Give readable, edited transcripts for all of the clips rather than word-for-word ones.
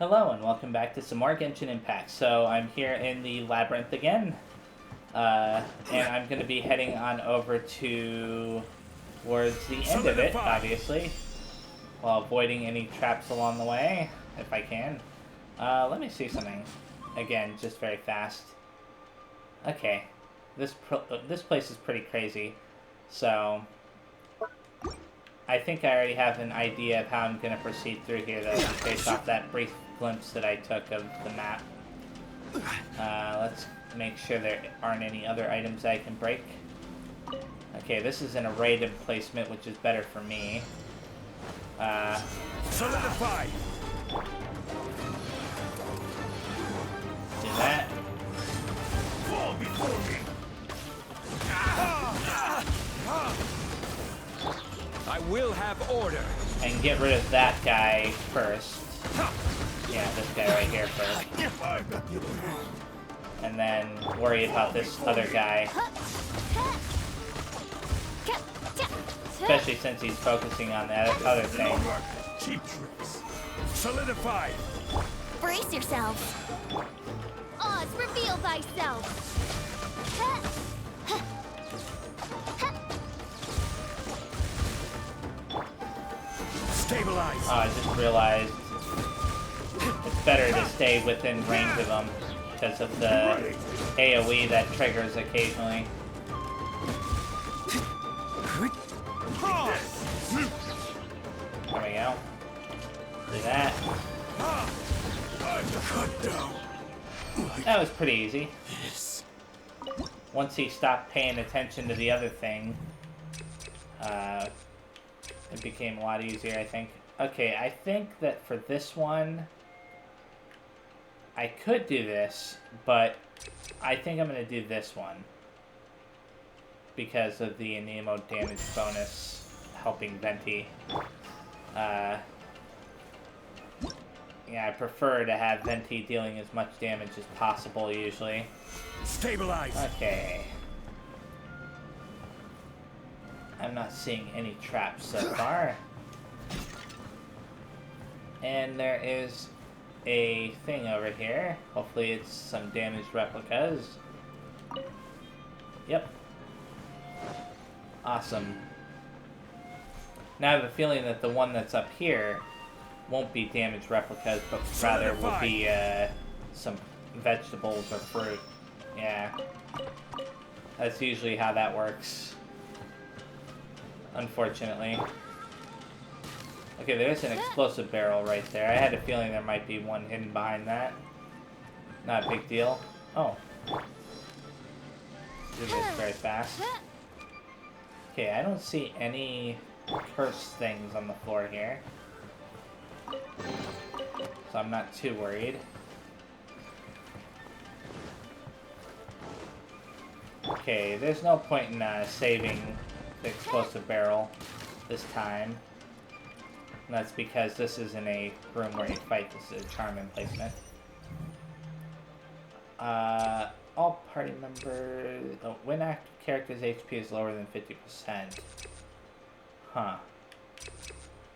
Hello and welcome back to some more Genshin Impact. So I'm here in the Labyrinth again, and I'm going to be heading on over towards the end of it, obviously, while avoiding any traps along the way, if I can. Let me see something. Again, just very fast. Okay, this place is pretty crazy, so I think I already have an idea of how I'm going to proceed through here, though, based off that brief glimpse that I took of the map. Let's make sure there aren't any other items I can break. Okay, this is an arrayed emplacement, which is better for me. Solidify! Do that. Fall before me! I will have order. And get rid of that guy first. Yeah, this guy right here first. And then worry about this other guy. Especially since he's focusing on that other thing. Cheap tricks. Solidify! Brace yourselves. Oz, reveal thyself. Stabilize! Oh, I just realized it's better to stay within range of them because of the AoE that triggers occasionally. There we go. Do that. That was pretty easy. Once he stopped paying attention to the other thing, it became a lot easier, I think. Okay, I think that for this one, I could do this, but I think I'm going to do this one because of the Nemo damage bonus helping Venti. Yeah, I prefer to have Venti dealing as much damage as possible, usually. Stabilize! Okay. I'm not seeing any traps so far. And there is a thing over here. Hopefully it's some damaged replicas. Yep. Awesome. Now I have a feeling that the one that's up here won't be damaged replicas, but rather will be some vegetables or fruit. Yeah. That's usually how that works. Unfortunately. Okay, there's an explosive barrel right there. I had a feeling there might be one hidden behind that. Not a big deal. Oh. Do this very fast. Okay, I don't see any cursed things on the floor here. So I'm not too worried. Okay, there's no point in saving the explosive barrel this time. And that's because this isn't a room where you fight, this is a charm emplacement. All party members... Oh, when active character's HP is lower than 50%. Huh.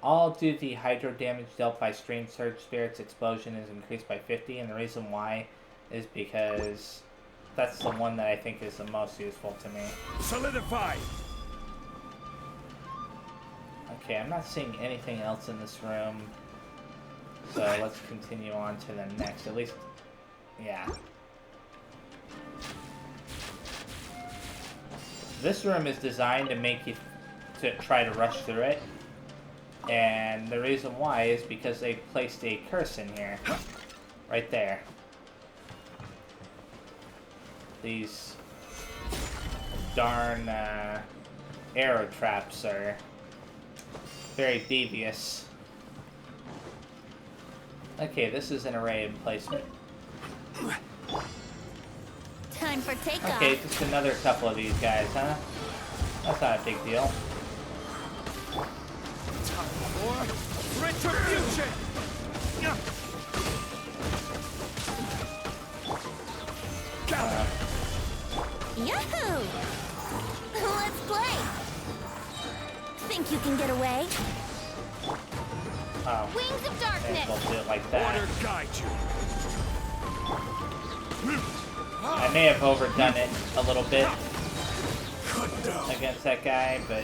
All due to the hydro damage dealt by Strange Surge Spirit's explosion is increased by 50, and the reason why is because that's the one that I think is the most useful to me. Solidify! Okay, I'm not seeing anything else in this room, so let's continue on to the next. At least, yeah. This room is designed to make you to try to rush through it, and the reason why is because they placed a curse in here, right there. These darn arrow traps are very devious. Okay, this is an array emplacement. Time for takeoff. Okay, just another couple of these guys, huh? That's not a big deal. Time for retribution! Yahoo! Let's play. Think you can get away? Oh. Wings of And darkness. we'll do it like that. Order guide you. I may have overdone it a little bit Cut down. against that guy, but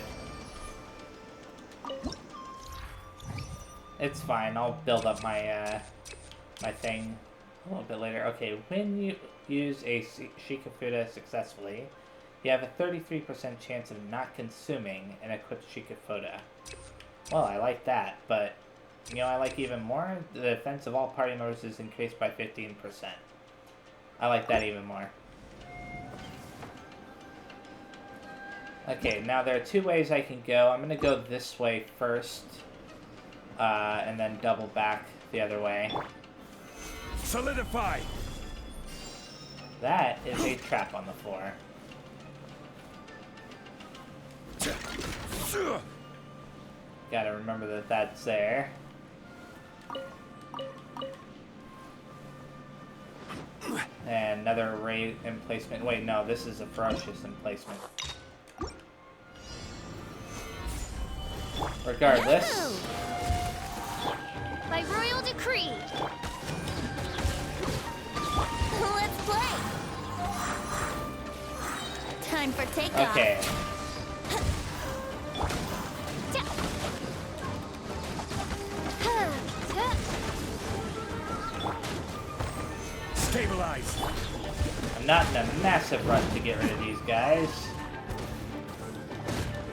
it's fine. I'll build up my my thing a little bit later. Okay, when you use a Shikafuda successfully, you have a 33% chance of not consuming an equipped Shikafuda. Well, I like that, but you know I like even more? The defense of all party members is increased by 15%. I like that even more. Okay, now there are two ways I can go. I'm going to go this way first, and then double back the other way. Solidify. That is a trap on the floor. Gotta remember that that's there. And another array emplacement. Wait, no, this is a ferocious emplacement. Regardless. Yahoo! By royal decree. Let's play. Time for takeoff. Okay. Stabilize. I'm not in a massive rush to get rid of these guys.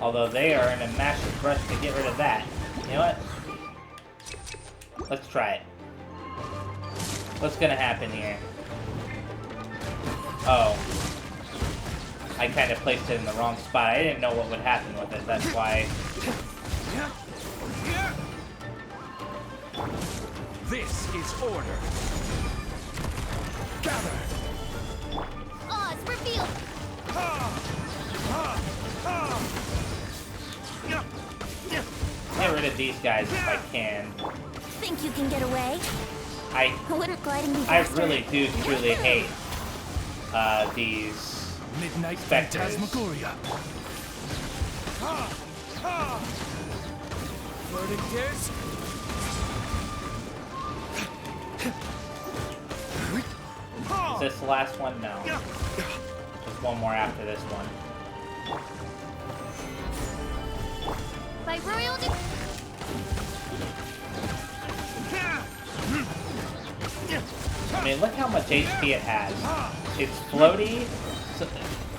Although they are in a massive rush to get rid of that. You know what? Let's try it. What's gonna happen here? Oh. I kind of placed it in the wrong spot. I didn't know what would happen with it. That's why. This is order. Gather. Oz revealed. Get rid of these guys if I can. Think you can get away? Wouldn't gliding be I faster? really do truly hate these Midnight specters. Phantasmagoria. Verdict Is this the last one? No. There's one more after this one. By royal I mean, look how much HP it has. It's floaty,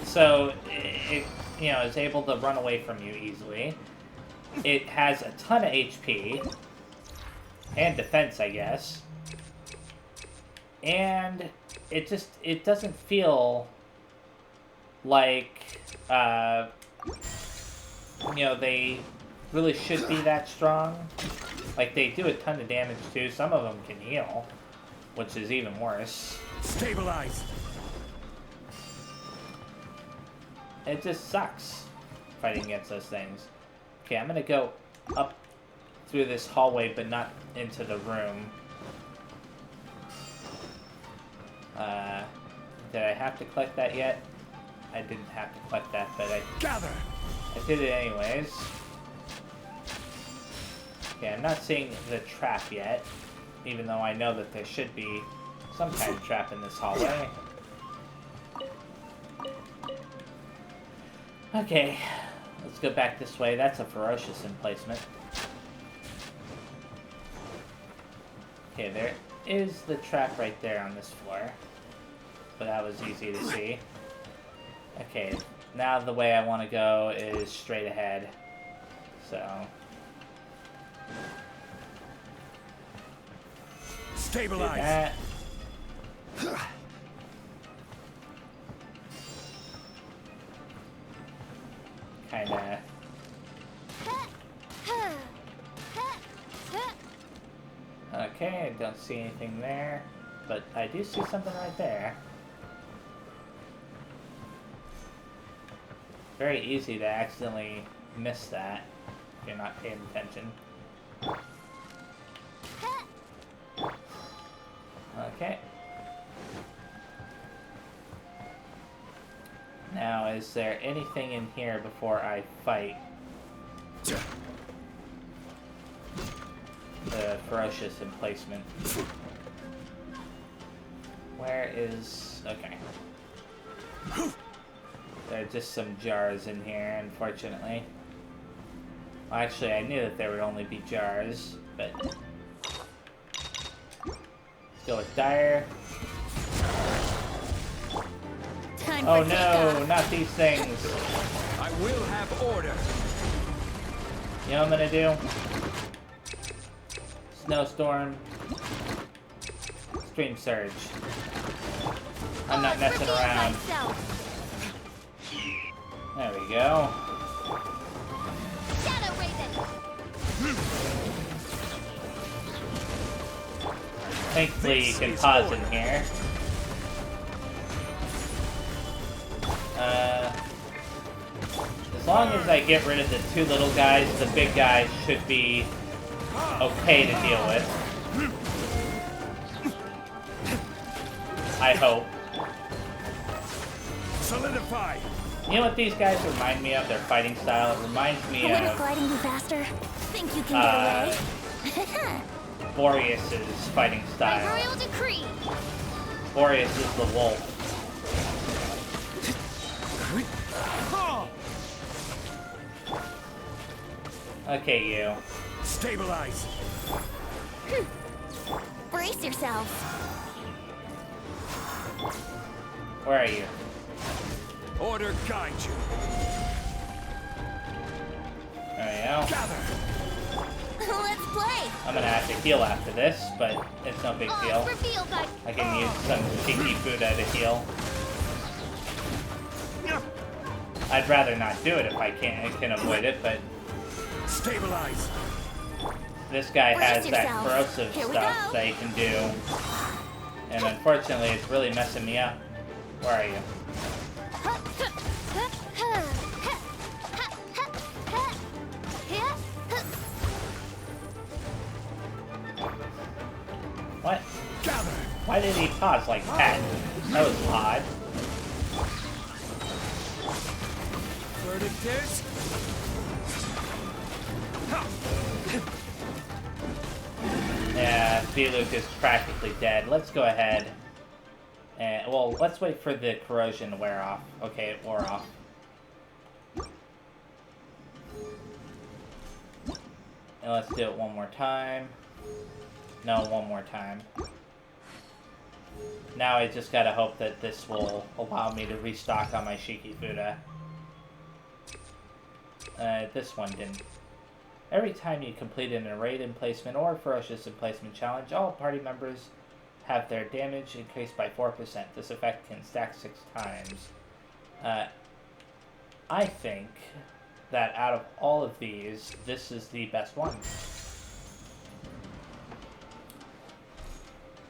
so it you know is able to run away from you easily. It has a ton of HP and defense, I guess. And it doesn't feel like you know they really should be that strong. Like they do a ton of damage too. Some of them can heal, which is even worse. Stabilize. It just sucks fighting against those things. Okay, I'm gonna go up through this hallway, but not into the room. Did I have to collect that yet? I didn't have to collect that, but I did it anyways. Okay, I'm not seeing the trap yet, even though I know that there should be some kind of trap in this hallway. Okay, let's go back this way. That's a ferocious emplacement. Okay, there is the trap right there on this floor. But that was easy to see. Okay, now the way I want to go is straight ahead. So... Stabilize. do that. Kinda... Okay, I don't see anything there. But I do see something right there. Very easy to accidentally miss that if you're not paying attention. Okay. Now, is there anything in here before I fight the ferocious emplacement. Where is... okay. There are just some jars in here, unfortunately. Well, actually, I knew that there would only be jars, but... let's go with Dire. Oh no, not these things! I will have order. You know what I'm gonna do? Snowstorm. Stream Surge. I'm not messing around. There we go. Thankfully you can pause in here. As long as I get rid of the two little guys, the big guys should be okay to deal with. I hope. Solidify. You know what these guys remind me of? Their fighting style. It reminds me Wouldn't of gliding be faster? Think you can get away? Boreas's fighting style. Royal decree. Boreas is the wolf. Okay, you. Stabilize. Brace yourself. Where are you? Order guide you. There we go. Gather. Let's play. I'm gonna have to heal after this, but it's no big deal. I can use some cheeky food to heal. I'd rather not do it if I can avoid it, but Stabilize. this guy has Brace that yourself. corrosive Here we stuff go. that he can do. And unfortunately, it's really messing me up. Where are you? What? Gather. Why did he pause like that? That was odd. Verdict is... Yeah, Diluc is practically dead. Let's go ahead and... well, let's wait for the corrosion to wear off. Okay, it wore off. And let's do it one more time. No, one more time. Now I just gotta hope that this will allow me to restock on my Shikifuda. This one didn't. Every time you complete an raid emplacement or ferocious emplacement challenge, all party members have their damage increased by 4%. This effect can stack 6 times. I think that out of all of these, this is the best one.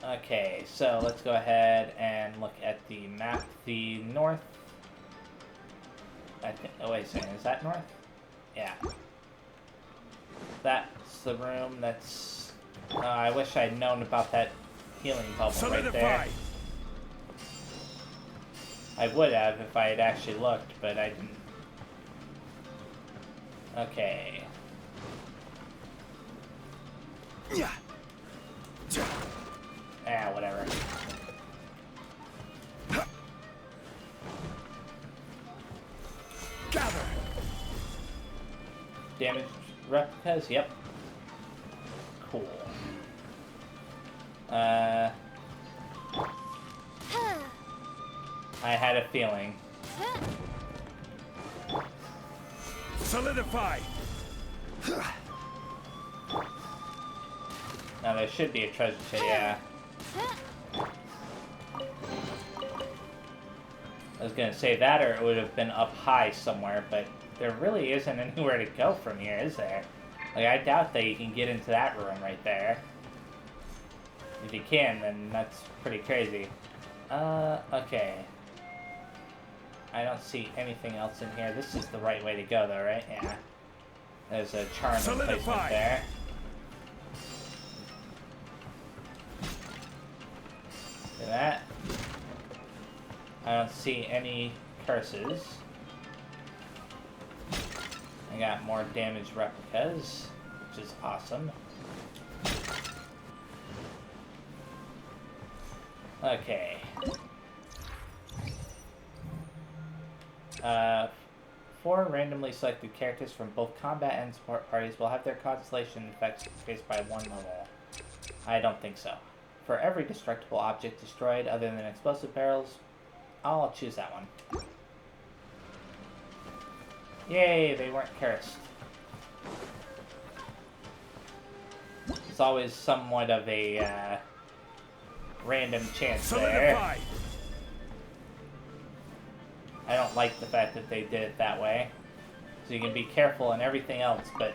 Okay, so let's go ahead and look at the map. The north... I think... oh, wait a second. Is that north? Yeah. That's the room that's... I wish I'd known about that healing bubble right there. I would have if I had actually looked, but I didn't. Okay. Yeah. Ah, whatever. Gather. Damaged replicas? Yep. Cool. I had a feeling. Solidify. Now there should be a treasure chest, yeah. I was gonna say that, or it would have been up high somewhere, but there really isn't anywhere to go from here, is there? Like, I doubt that you can get into that room right there. If you can, then that's pretty crazy. Okay. I don't see anything else in here. This is the right way to go, though, right? Yeah. There's a charm emplacement there. Look at that. I don't see any curses. I got more damaged replicas, which is awesome. Okay. 4 randomly selected characters from both combat and support parties will have their constellation effects increased by 1 level. I don't think so. For every destructible object destroyed other than explosive barrels, I'll choose that one. Yay, they weren't cursed. It's always somewhat of a random chance there. I don't like the fact that they did it that way. So you can be careful in everything else, but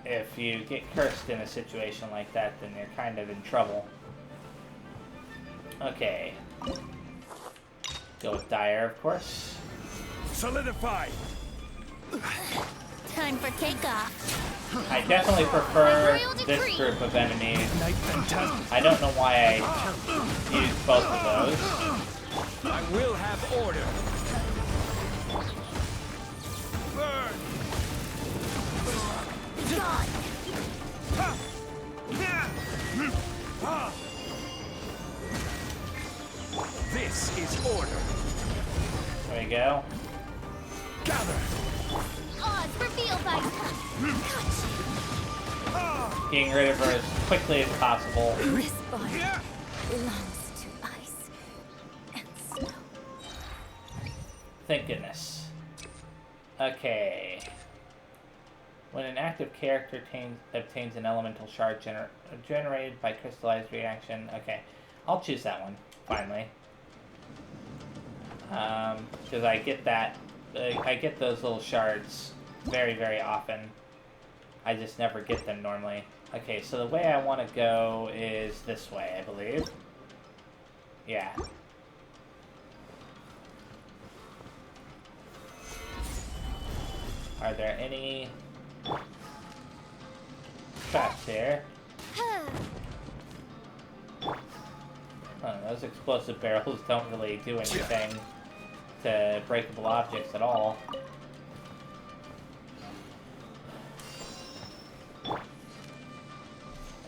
if you get cursed in a situation like that, then you're kind of in trouble. Okay. Go with Dire, of course. Solidify! Time for takeoff. I definitely prefer this group of enemies. I don't know why I used both of those. I will have order. Burn! God. This is order. There we go. Gather. Odds revealed by touch. Getting rid of her as quickly as possible. This body belongs to ice and snow. Thank goodness. Okay. When an active character obtains an elemental shard generated by crystallized reaction, okay, I'll choose that one, finally. Because I get that, I get those little shards very, very often. I just never get them normally. Okay, so the way I want to go is this way, I believe. Yeah. Are there any traps here? Those explosive barrels don't really do anything to breakable objects at all.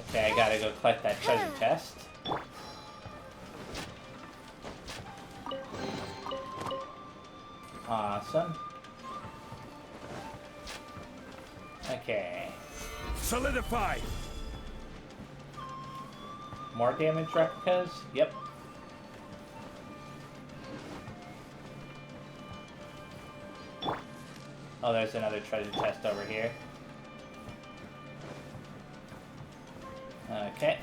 Okay, I gotta go collect that treasure chest. Awesome. Okay. Solidify! More damage replicas? Yep. Oh, there's another treasure chest over here. Okay.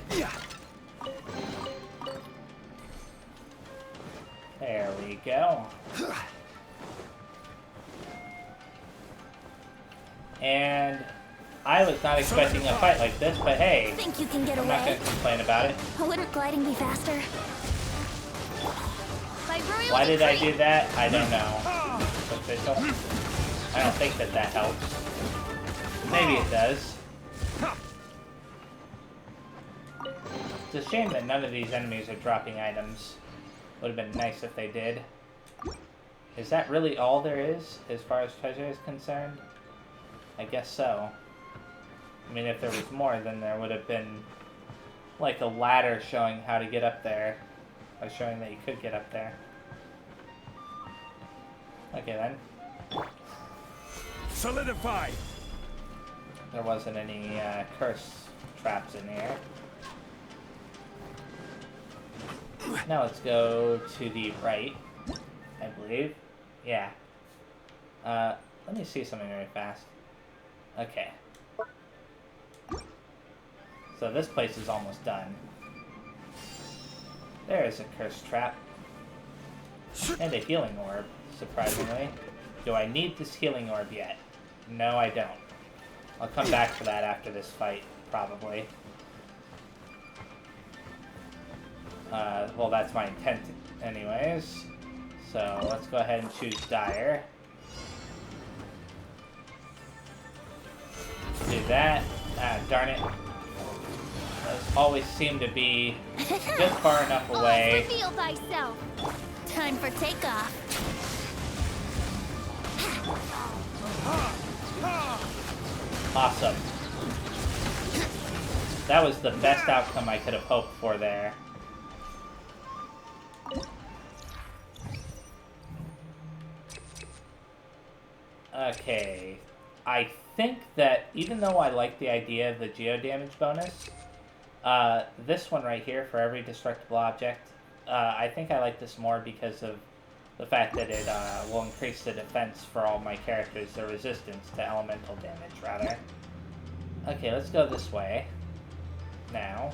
There we go. And I was not expecting a fight like this, but hey, Think you can get I'm away? not going to complain about it. Wouldn't gliding be faster? Why did I do that? I don't know. It's official. I don't think that helps. Maybe it does. It's a shame that none of these enemies are dropping items. Would have been nice if they did. Is that really all there is, as far as treasure is concerned? I guess so. I mean, if there was more, then there would have been, like, a ladder showing how to get up there. Or showing that you could get up there. Okay, then. Solidify! There wasn't any, curse traps in here. Now let's go to the right, I believe. Yeah. Let me see something very fast. Okay. So this place is almost done. There is a curse trap. And a healing orb, surprisingly. Do I need this healing orb yet? No, I don't. I'll come back for that after this fight, probably. Well, that's my intent anyways. So, let's go ahead and choose Dire. Do that. Ah, darn it. Those always seem to be just far enough away. Reveal thyself. Time for takeoff. Awesome. That was the best outcome I could have hoped for there. Okay. I think that even though I like the idea of the geo damage bonus, this one right here for every destructible object, I think I like this more because of the fact that it will increase the defense for all my characters, the resistance to elemental damage, rather. Okay, let's go this way. Now.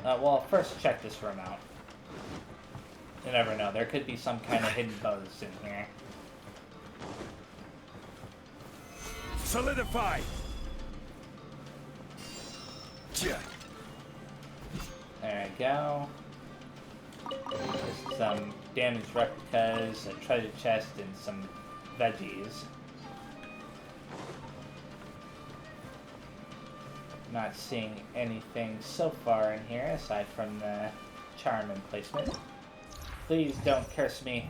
Well, first check this room out. You never know, there could be some kind of hidden bonus in here. Solidify! There we go. Just some damaged replicas, a treasure chest, and some veggies. Not seeing anything so far in here aside from the charm emplacement. Please don't curse me.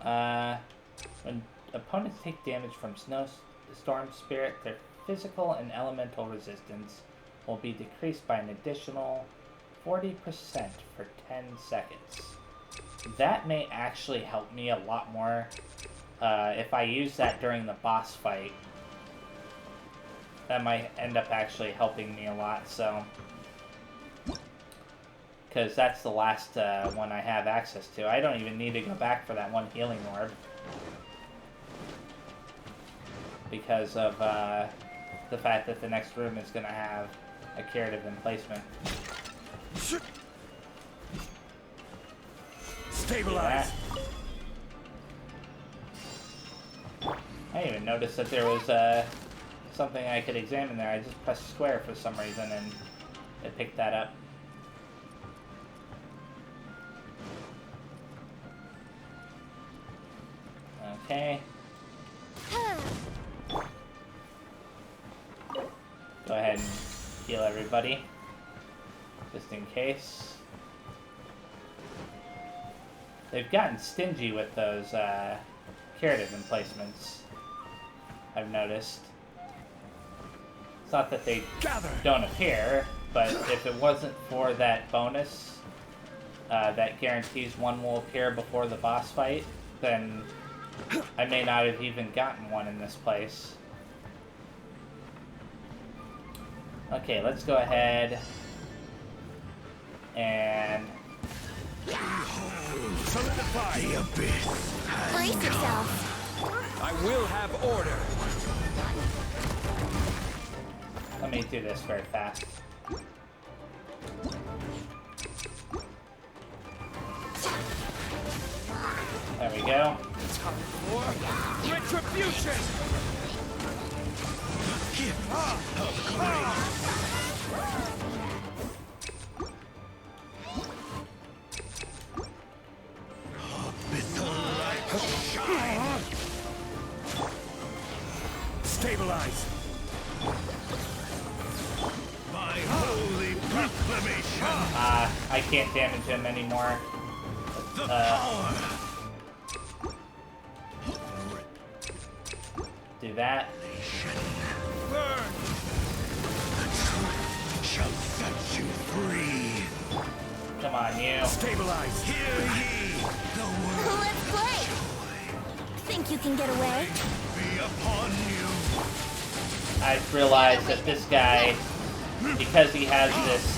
When opponents take damage from Snowstorm Spirit, their physical and elemental resistance will be decreased by an additional 40% for 10 seconds. That may actually help me a lot more if I use that during the boss fight. That might end up actually helping me a lot, so... Because that's the last one I have access to. I don't even need to go back for that one healing orb. Because of the fact that the next room is going to have a curative emplacement. Stabilize! I didn't even notice that there was something I could examine there. I just pressed square for some reason and it picked that up. Okay. Go ahead and heal everybody, just in case. They've gotten stingy with those curative emplacements, I've noticed. It's not that they don't appear, but if it wasn't for that bonus that guarantees one will appear before the boss fight, then I may not have even gotten one in this place. Okay, let's go ahead and... Solidify the abyss. Brace yourself. I will have order. Let me do this very fast. There we go. Time for retribution. Stabilize. My holy proclamation. I can't damage him anymore. The power. Do that. Burn. The truth shall set you free. Come on, you. Stabilize. Hear ye the word. Let's play. Think you can get away? Be upon you. I just realized that this guy, because he has this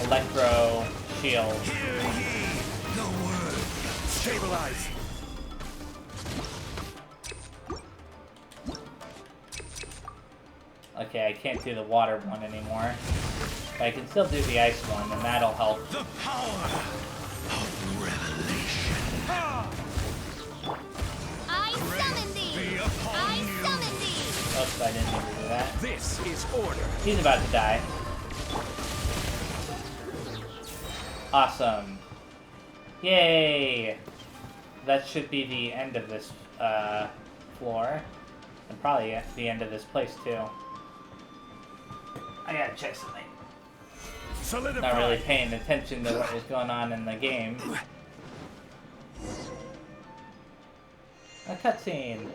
electro shield. Hear ye the word. Stabilize. Okay, I can't do the water one anymore. But I can still do the ice one, and that'll help. The power of revelation. I summon thee! I summon thee! Oops, I didn't mean to do that. This is order. He's about to die. Awesome. Yay! That should be the end of this floor. And probably the end of this place, too. I gotta check something. Solidify. Not really paying attention to what was going on in the game. A cutscene.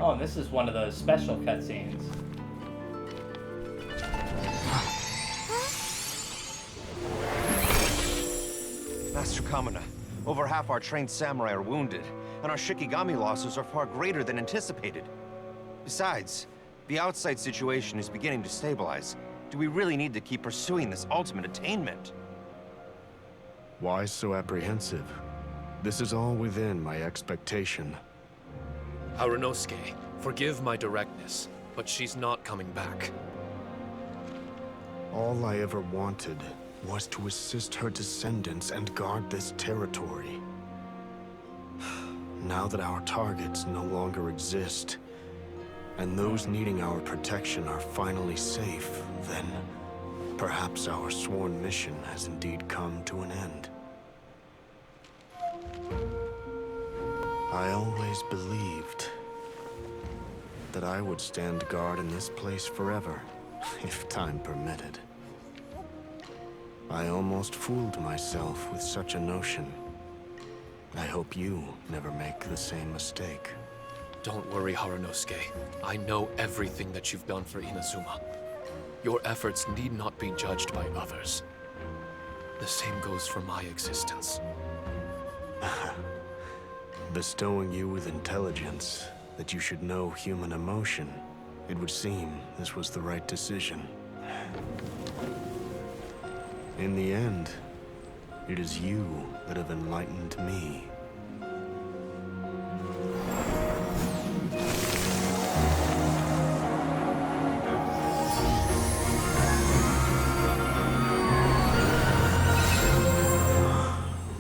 Oh, and this is one of those special cutscenes. Master Kamina, over half our trained samurai are wounded, and our Shikigami losses are far greater than anticipated. Besides, the outside situation is beginning to stabilize. Do we really need to keep pursuing this ultimate attainment? Why so apprehensive? This is all within my expectation. Harunosuke, forgive my directness, but she's not coming back. All I ever wanted was to assist her descendants and guard this territory. Now that our targets no longer exist, and those needing our protection are finally safe, then perhaps our sworn mission has indeed come to an end. I always believed that I would stand guard in this place forever, if time permitted. I almost fooled myself with such a notion. I hope you never make the same mistake. Don't worry, Harunosuke. I know everything that you've done for Inazuma. Your efforts need not be judged by others. The same goes for my existence. Bestowing you with intelligence, that you should know human emotion, it would seem this was the right decision. In the end, it is you that have enlightened me.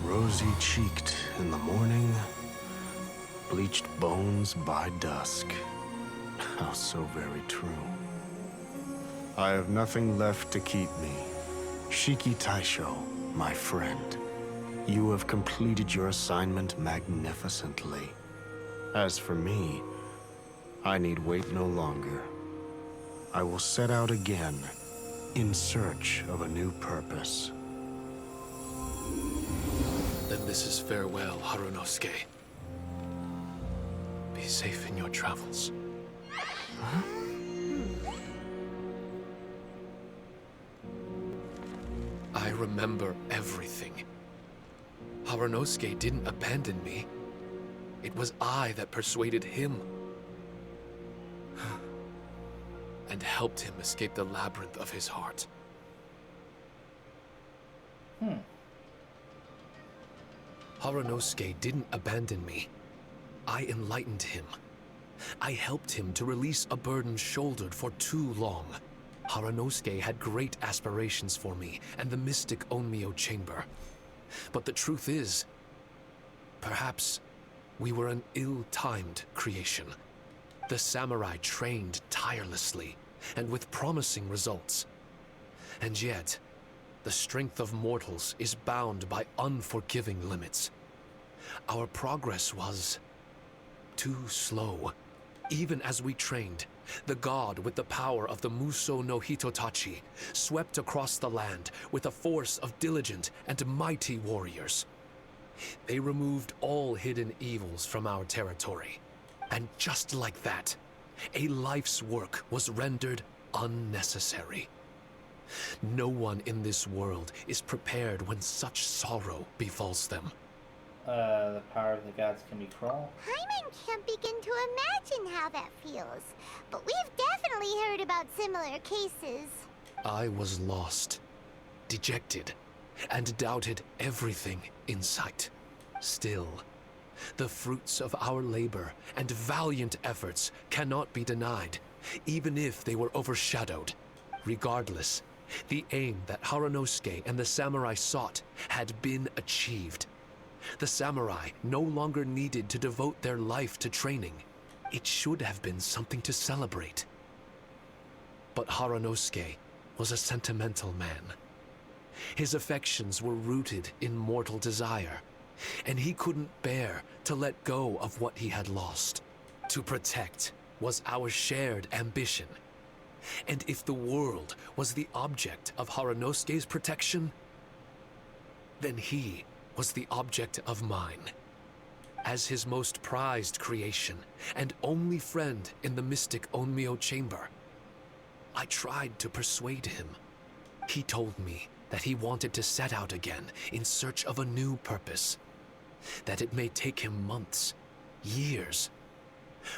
Rosy-cheeked in the morning, bleached bones by dusk. How so very true. I have nothing left to keep me. Shiki Taisho, my friend, you have completed your assignment magnificently. As for me, I need wait no longer. I will set out again, in search of a new purpose. Then this is farewell, Harunosuke. Be safe in your travels. Huh? I remember everything. Harunosuke didn't abandon me. It was I that persuaded him. And helped him escape the labyrinth of his heart. Harunosuke didn't abandon me. I enlightened him. I helped him to release a burden shouldered for too long. Harunosuke had great aspirations for me and the mystic Onmyo chamber. But the truth is, perhaps we were an ill-timed creation. The samurai trained tirelessly and with promising results. And yet, the strength of mortals is bound by unforgiving limits. Our progress was too slow. Even as we trained, the god with the power of the Muso no Hitotachi swept across the land with a force of diligent and mighty warriors. They removed all hidden evils from our territory. And just like that, a life's work was rendered unnecessary. No one in this world is prepared when such sorrow befalls them. The power of the gods can be cruel. Hyman can't begin to imagine how that feels, but we've definitely heard about similar cases. I was lost, dejected, and doubted everything in sight. Still, the fruits of our labor and valiant efforts cannot be denied, even if they were overshadowed. Regardless, the aim that Harunosuke and the samurai sought had been achieved. The samurai no longer needed to devote their life to training. It should have been something to celebrate. But Harunosuke was a sentimental man. His affections were rooted in mortal desire, and he couldn't bear to let go of what he had lost. To protect was our shared ambition. And if the world was the object of Harunosuke's protection, then he was the object of mine. as his most prized creation and only friend in the mystic Onmyo chamber. I tried to persuade him. He told me that he wanted to set out again in search of a new purpose, that it may take him months, years,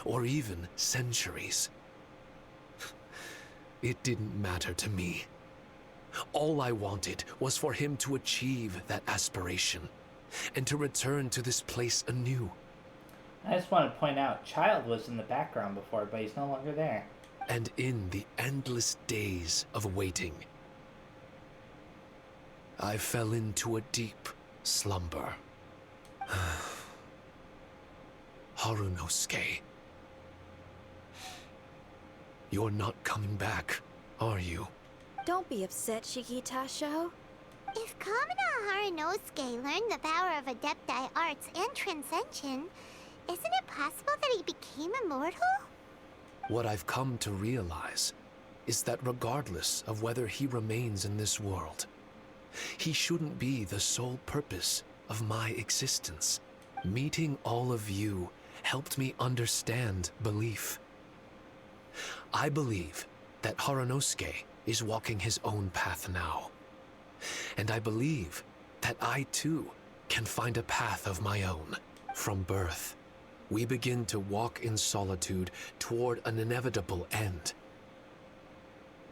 or even centuries. It didn't matter to me. All I wanted was for him to achieve that aspiration and to return to this place anew. I just want to point out, Child was in the background before, but he's no longer there. And in the endless days of waiting, I fell into a deep slumber. Harunosuke, you're not coming back, are you? Don't be upset, Shikitasho. If Kamina Harunosuke learned the power of Adepti Arts and Transcension, isn't it possible that he became immortal? What I've come to realize is that regardless of whether he remains in this world, he shouldn't be the sole purpose of my existence. Meeting all of you helped me understand belief. I believe that Harunosuke is walking his own path now. And I believe that I too can find a path of my own. From birth, we begin to walk in solitude toward an inevitable end.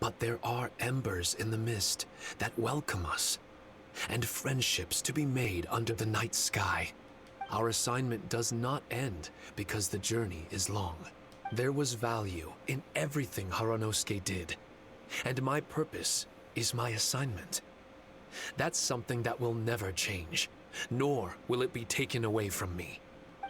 But there are embers in the mist that welcome us, and friendships to be made under the night sky. Our assignment does not end because the journey is long. There was value in everything Harunosuke did, and my purpose is my assignment. That's something that will never change, nor will it be taken away from me.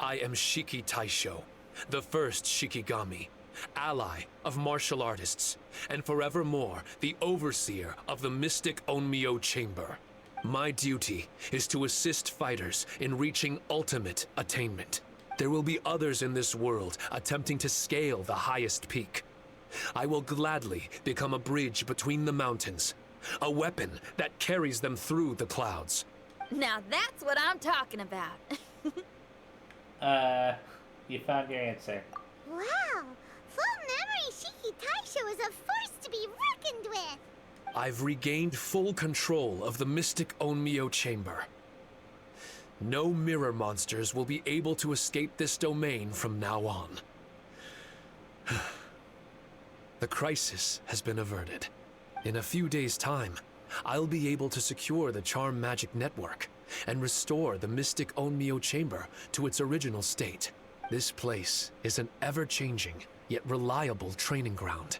I am Shiki Taisho, the first Shikigami, ally of martial artists, and forevermore the overseer of the mystic Onmyo chamber. My duty is to assist fighters in reaching ultimate attainment. There will be others in this world attempting to scale the highest peak. I will gladly become a bridge between the mountains, a weapon that carries them through the clouds. Now that's what I'm talking about. You found your answer. Wow! Full memory Shiki Taisho is a force to be reckoned with! I've regained full control of the mystic Onmyo chamber. No mirror monsters will be able to escape this domain from now on. The crisis has been averted. In a few days' time, I'll be able to secure the charm magic network and restore the mystic Onmyo chamber to its original state. This place is an ever-changing, yet reliable training ground.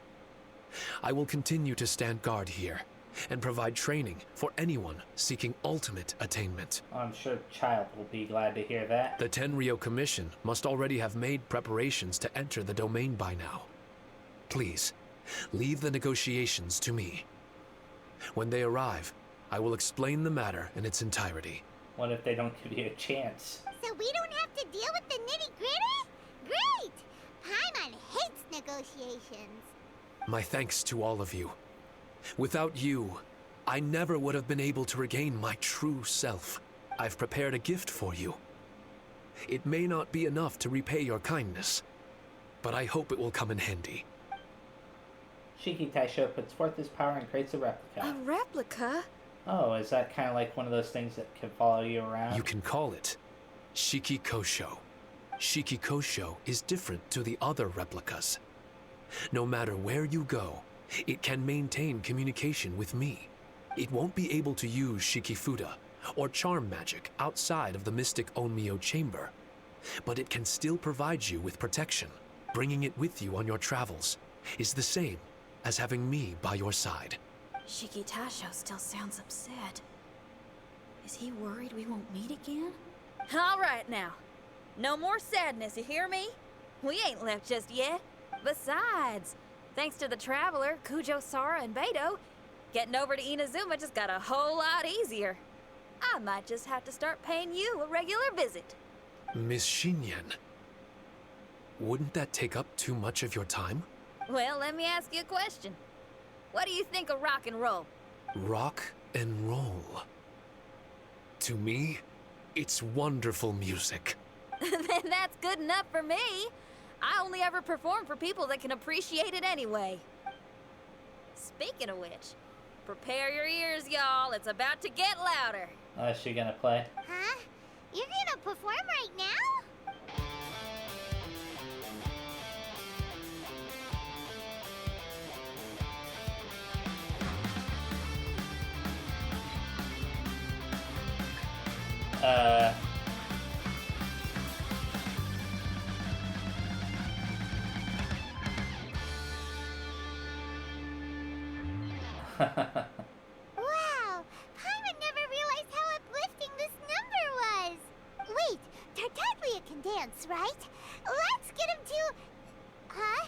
I will continue to stand guard here and provide training for anyone seeking ultimate attainment. I'm sure Child will be glad to hear that. The Tenryou Commission must already have made preparations to enter the domain by now. Please, leave the negotiations to me. When they arrive, I will explain the matter in its entirety. What if they don't give you a chance? So we don't have to deal with the nitty-gritty? Great! Paimon hates negotiations. My thanks to all of you. Without you, I never would have been able to regain my true self. I've prepared a gift for you. It may not be enough to repay your kindness, but I hope it will come in handy. Shiki Taisho puts forth his power and creates a replica. A replica? Oh, is that kind of like one of those things that can follow you around? You can call it Shiki Kosho. Shiki Kosho is different to the other replicas. No matter where you go, it can maintain communication with me. It won't be able to use Shikifuda or charm magic outside of the mystic Onmyo chamber, but it can still provide you with protection. Bringing it with you on your travels is the same as having me by your side. Shikitasho still sounds upset. Is he worried we won't meet again? All right now. No more sadness, you hear me? We ain't left just yet. Besides, thanks to the Traveler, Kujo, Sara, and Beto, getting over to Inazuma just got a whole lot easier. I might just have to start paying you a regular visit. Miss Shinyan, wouldn't that take up too much of your time? Well, let me ask you a question. What do you think of rock and roll? Rock and roll. To me, it's wonderful music. Then that's good enough for me. I only ever perform for people that can appreciate it anyway. Speaking of which, prepare your ears, y'all. It's about to get louder. Oh, is she gonna play? Huh? You're gonna perform right now? Wow! Paimon never realized how uplifting this number was! Wait, Tartaglia can dance, right? Let's get him to... Huh?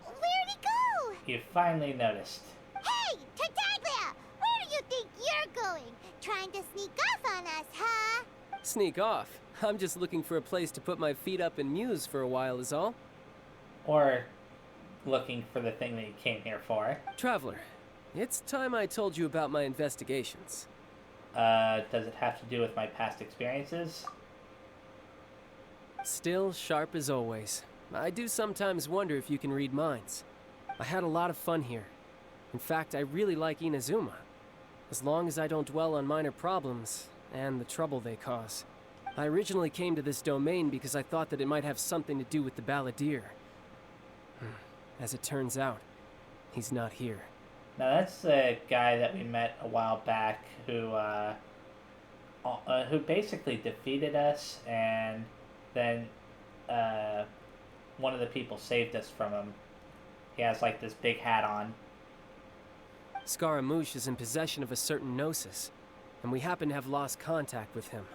Where'd he go? You finally noticed. Hey, Tartaglia! Where do you think you're going? Trying to sneak off on us, huh? Sneak off? I'm just looking for a place to put my feet up and muse for a while is all. Or looking for the thing that you came here for. Traveler, it's time I told you about my investigations. Does it have to do with my past experiences? Still sharp as always. I do sometimes wonder if you can read minds. I had a lot of fun here. In fact, I really like Inazuma. As long as I don't dwell on minor problems and the trouble they cause. I originally came to this domain because I thought that it might have something to do with the balladeer. As it turns out, he's not here. Now that's the guy that we met a while back who basically defeated us, and then one of the people saved us from him. He has like this big hat on. Scaramouche is in possession of a certain gnosis, and we happen to have lost contact with him.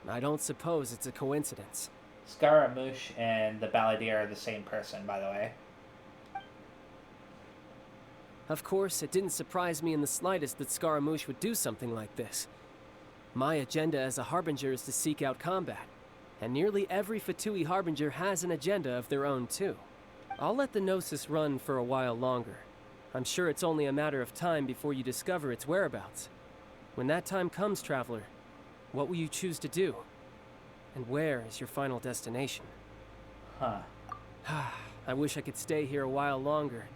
I don't suppose it's a coincidence. Scaramouche and the balladeer are the same person, by the way. Of course, it didn't surprise me in the slightest that Scaramouche would do something like this. My agenda as a Harbinger is to seek out combat, and nearly every Fatui Harbinger has an agenda of their own too. I'll let the Gnosis run for a while longer. I'm sure it's only a matter of time before you discover its whereabouts. When that time comes, Traveler, what will you choose to do? And where is your final destination? Huh. I wish I could stay here a while longer.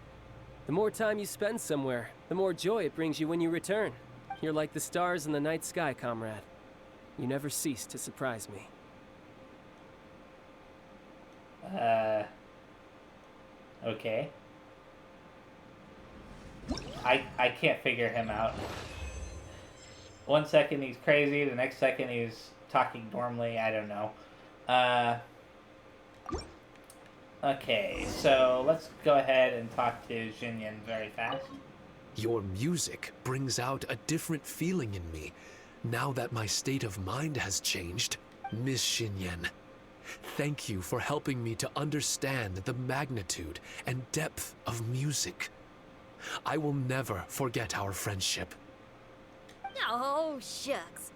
The more time you spend somewhere, the more joy it brings you when you return. You're like the stars in the night sky, comrade. You never cease to surprise me. Okay. I can't figure him out. One second he's crazy, the next second he's talking normally, I don't know. Okay, so let's go ahead and talk to Jinyan very fast. Your music brings out a different feeling in me, now that my state of mind has changed. Miss Xinyan, thank you for helping me to understand the magnitude and depth of music. I will never forget our friendship. Oh, shucks.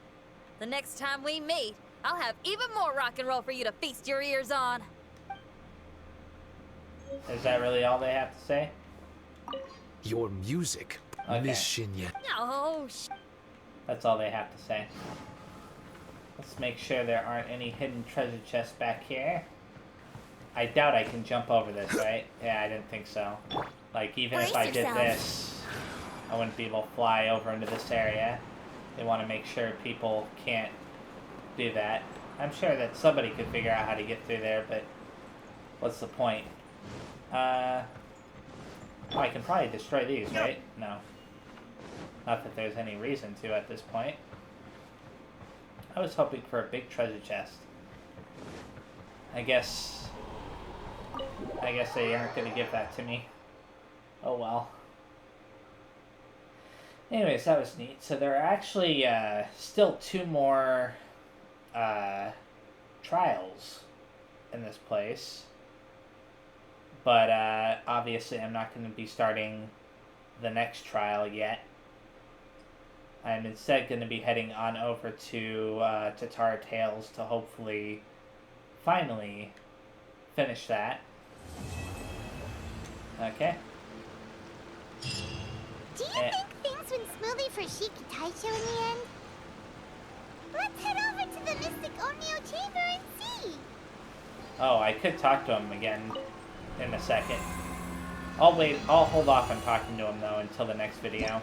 The next time we meet, I'll have even more rock and roll for you to feast your ears on. Is that really all they have to say? Your music, Okay. Miss Xinyan. Oh, That's all they have to say. Let's make sure there aren't any hidden treasure chests back here. I doubt I can jump over this, right? Yeah, I didn't think so. Like, even if I did this, I wouldn't be able to fly over into this area. They want to make sure people can't do that. I'm sure that somebody could figure out how to get through there, but what's the point? I can probably destroy these, right? No. Not that there's any reason to at this point. I was hoping for a big treasure chest. I guess they aren't going to give that to me. Oh well. Anyways, that was neat. So there are actually still 2 more trials in this place. But obviously I'm not going to be starting the next trial yet. I'm instead going to be heading on over to Tatara Tales to hopefully finally finish that. Okay. Do you think things went smoothly for Shiki Taisho in the end? Let's head over to the Mystic Onio Chamber and see. Oh, I could talk to him again in a second. I'll hold off on talking to him, though, until the next video.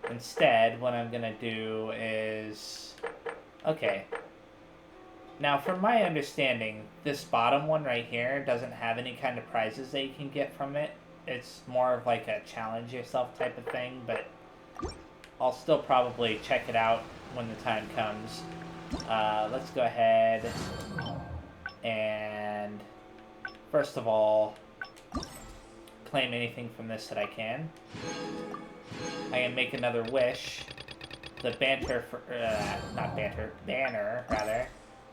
Instead, what I'm gonna do is... Okay. Now, from my understanding, this bottom one right here doesn't have any kind of prizes that you can get from it. It's more of like a challenge yourself type of thing, but I'll still probably check it out when the time comes. Let's go ahead and, first of all, claim anything from this that I can. I can make another wish. The banner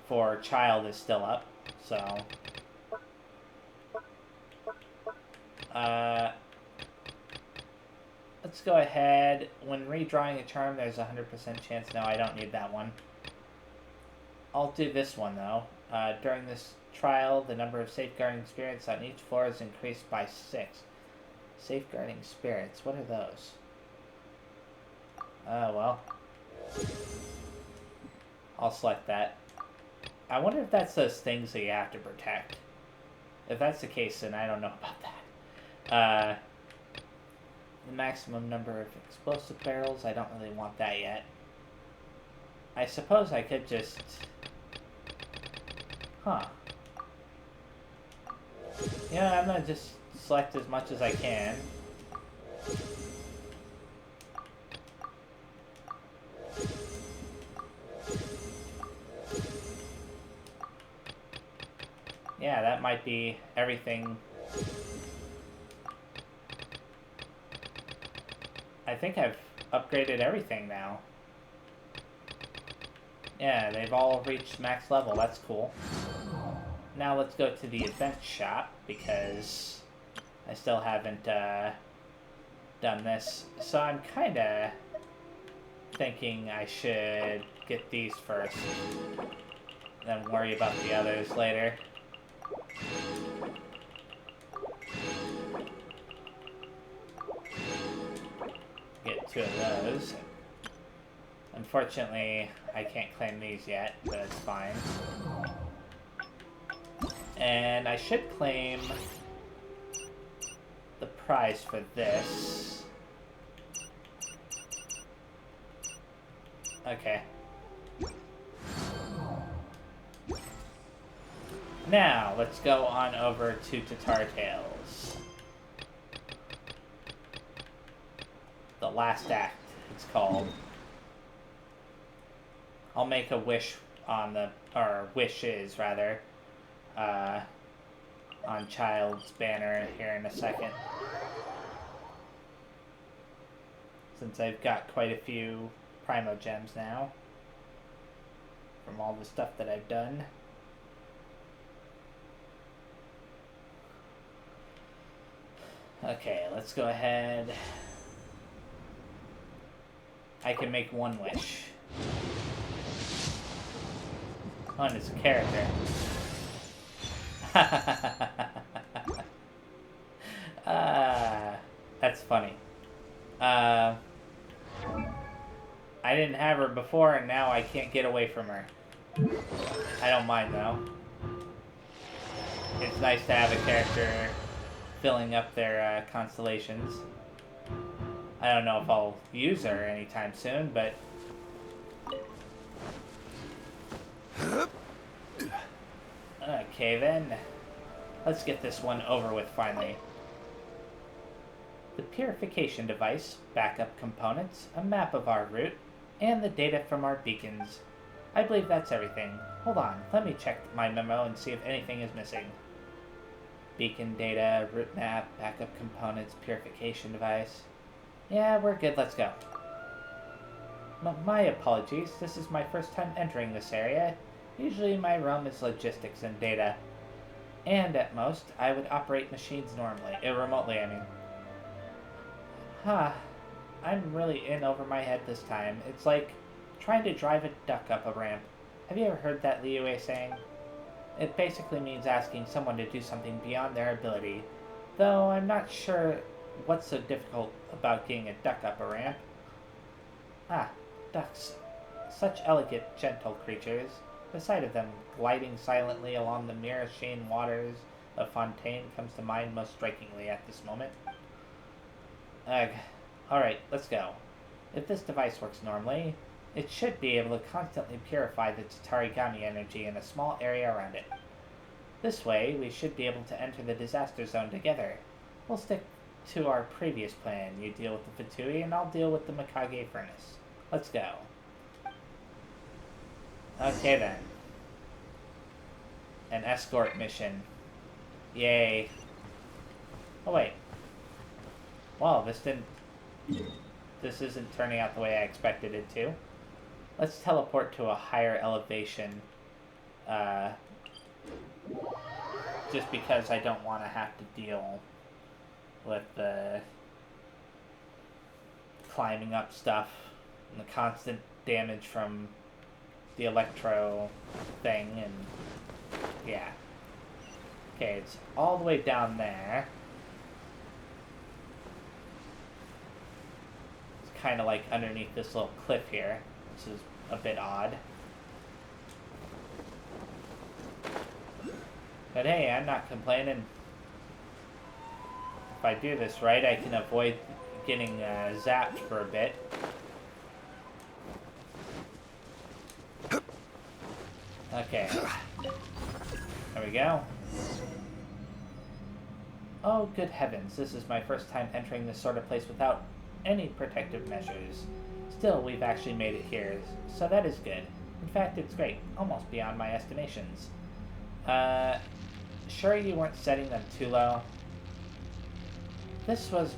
for child is still up, so let's go ahead. When redrawing a charm, there's a 100% chance. No, I don't need that one. I'll do this one, though. During this trial, the number of safeguarding spirits on each floor is increased by 6. Safeguarding spirits, what are those? Well, I'll select that. I wonder if that's those things that you have to protect. If that's the case, then I don't know about that. The maximum number of explosive barrels, I don't really want that yet. I suppose I could just... Huh. Yeah, I'm gonna just select as much as I can. Yeah, that might be everything. I think I've upgraded everything now. Yeah, they've all reached max level. That's cool. Now let's go to the event shop, because I still haven't done this. So I'm kind of thinking I should get these first, then worry about the others later. Get 2 of those. Unfortunately, I can't claim these yet, but it's fine. And I should claim the prize for this. Okay. Now, let's go on over to Tatara Tales. The last act, it's called. I'll make a wish on the, or wishes rather, on Child's banner here in a second. Since I've got quite a few Primo Gems now, from all the stuff that I've done. Okay, let's go ahead. I can make one wish. Oh, and it's a character. That's funny. I didn't have her before, and now I can't get away from her. I don't mind, though. It's nice to have a character filling up their constellations. I don't know if I'll use her anytime soon, but... Okay, then. Let's get this one over with, finally. The purification device, backup components, a map of our route, and the data from our beacons. I believe that's everything. Hold on, let me check my memo and see if anything is missing. Beacon data, route map, backup components, purification device. Yeah, we're good, let's go. My apologies, this is my first time entering this area. Usually my realm is logistics and data. And at most, I would operate machines normally. Remotely, I mean. I'm really in over my head this time. It's like trying to drive a duck up a ramp. Have you ever heard that Liyue saying? It basically means asking someone to do something beyond their ability. Though I'm not sure what's so difficult about getting a duck up a ramp. Ducks. Such elegant, gentle creatures. The sight of them gliding silently along the mirror-sheen waters of Fontaine comes to mind most strikingly at this moment. Ugh. Alright, let's go. If this device works normally, it should be able to constantly purify the Tatarigami energy in a small area around it. This way, we should be able to enter the disaster zone together. We'll stick to our previous plan. You deal with the Fatui, and I'll deal with the Mikage furnace. Let's go. Okay then. An escort mission. Yay. Oh wait. Well, this isn't turning out the way I expected it to. Let's teleport to a higher elevation. Just because I don't want to have to deal with the climbing up stuff and the constant damage from the electro thing, and yeah. Okay, it's all the way down there. It's kind of like underneath this little cliff here, which is a bit odd. But hey, I'm not complaining. If I do this right, I can avoid getting zapped for a bit. Okay. There we go. Oh, good heavens. This is my first time entering this sort of place without any protective measures. Still, we've actually made it here, so that is good. In fact, it's great. Almost beyond my estimations. Sure you weren't setting them too low? This was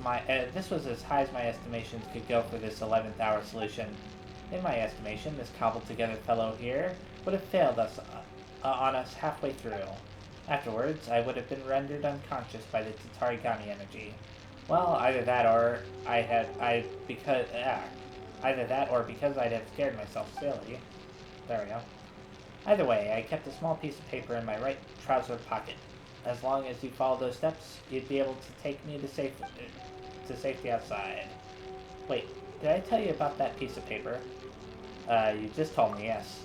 as high as my estimations could go for this 11th hour solution. In my estimation, this cobbled together fellow here would have failed us on us halfway through. Afterwards, I would have been rendered unconscious by the Tatarigami energy. Well, either that or because I'd have scared myself silly. There we go. Either way, I kept a small piece of paper in my right trouser pocket. As long as you follow those steps, you'd be able to take me to safety outside. Wait, did I tell you about that piece of paper? You just told me, yes.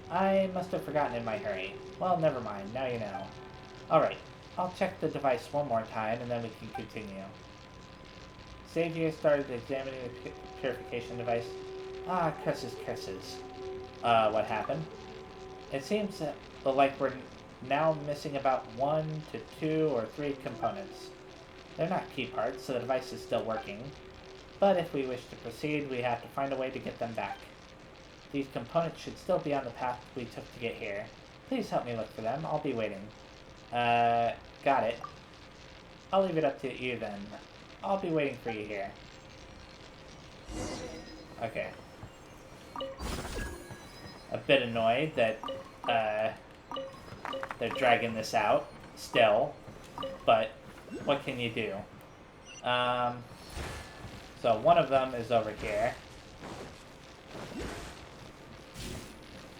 I must have forgotten in my hurry. Well, never mind, now you know. Alright, I'll check the device one more time and then we can continue. Xavier started examining the purification device. Ah, curses. What happened? It seems like we're now missing about 1 to 2 or 3 components. They're not key parts, so the device is still working. But if we wish to proceed, we have to find a way to get them back. These components should still be on the path we took to get here. Please help me look for them. I'll be waiting. Got it. I'll leave it up to you then. I'll be waiting for you here. Okay. A bit annoyed that, they're dragging this out still, but what can you do? So one of them is over here,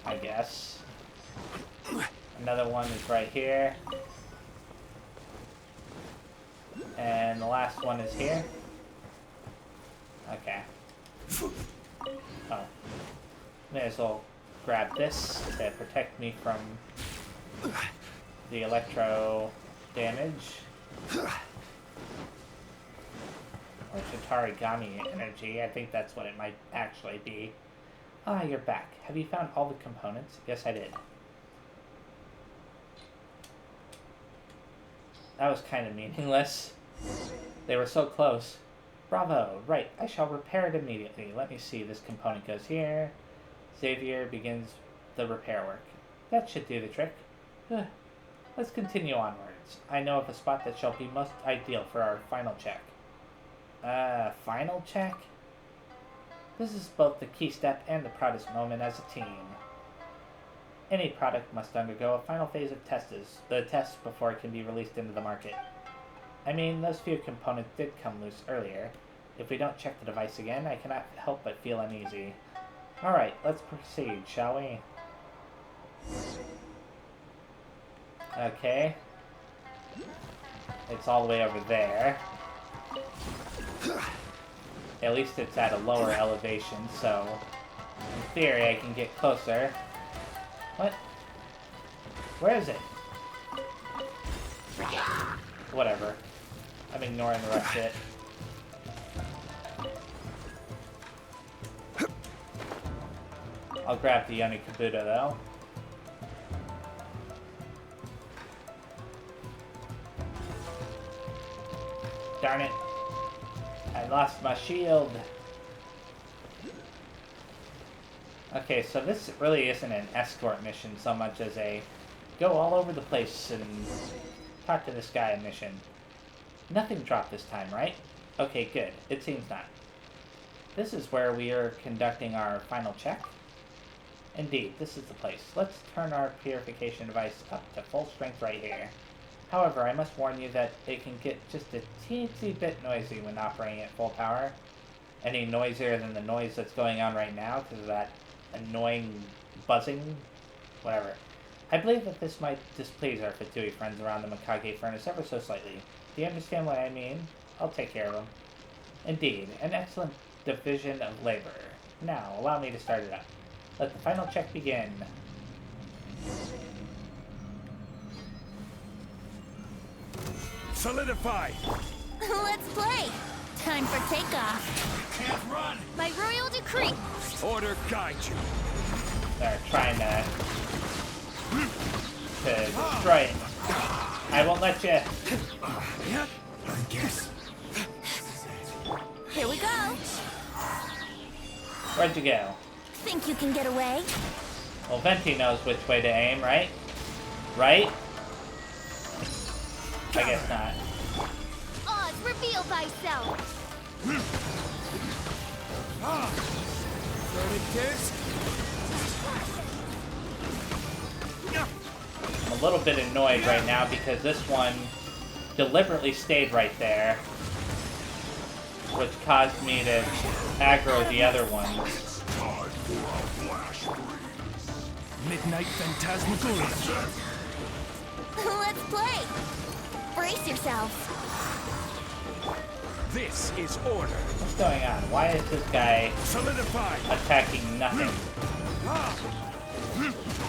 I guess. Another one is right here. And the last one is here. Okay. Oh. May as well grab this to protect me from the electro damage. Or Tatarigami energy, I think that's what it might actually be. Ah, you're back. Have you found all the components? Yes, I did. That was kind of meaningless. They were so close. Bravo! Right, I shall repair it immediately. Let me see, this component goes here. Xavier begins the repair work. That should do the trick. Let's continue onwards. I know of a spot that shall be most ideal for our final check. Final check? This is both the key step and the proudest moment as a team. Any product must undergo a final phase of tests before it can be released into the market. I mean, those few components did come loose earlier. If we don't check the device again, I cannot help but feel uneasy. Alright, let's proceed, shall we? Okay. It's all the way over there. At least it's at a lower elevation, so In theory, I can get closer. What? Where is it? Whatever. I'm ignoring the rest of it. I'll grab the Yoni Kabuto though. Darn it. I lost my shield. Okay, so this really isn't an escort mission so much as a go all over the place and talk to this guy mission. Nothing dropped this time, right? Okay, good. It seems not. This is where we are conducting our final check. Indeed, this is the place. Let's turn our purification device up to full strength right here. However, I must warn you that it can get just a teensy bit noisy when operating at full power. Any noisier than the noise that's going on right now because of that annoying buzzing. Whatever. I believe that this might displease our Fatui friends around the Mikage furnace ever so slightly. Do you understand what I mean? I'll take care of them. Indeed, an excellent division of labor. Now, allow me to start it up. Let the final check begin. Solidify! Let's play! Time for takeoff. Can't run! My royal decree! Order guide you. They're trying to destroy it. I won't let you. I guess. Here we go! Where'd you go? Think you can get away? Well, Venti knows which way to aim, right? Right? I guess not. Oz, reveal thyself! I'm a little bit annoyed right now because this one deliberately stayed right there, which caused me to aggro the other ones. Midnight Phantasmagoria. Let's play! Brace yourselves! This is order. What's going on? Why is this guy Solidify. attacking nothing?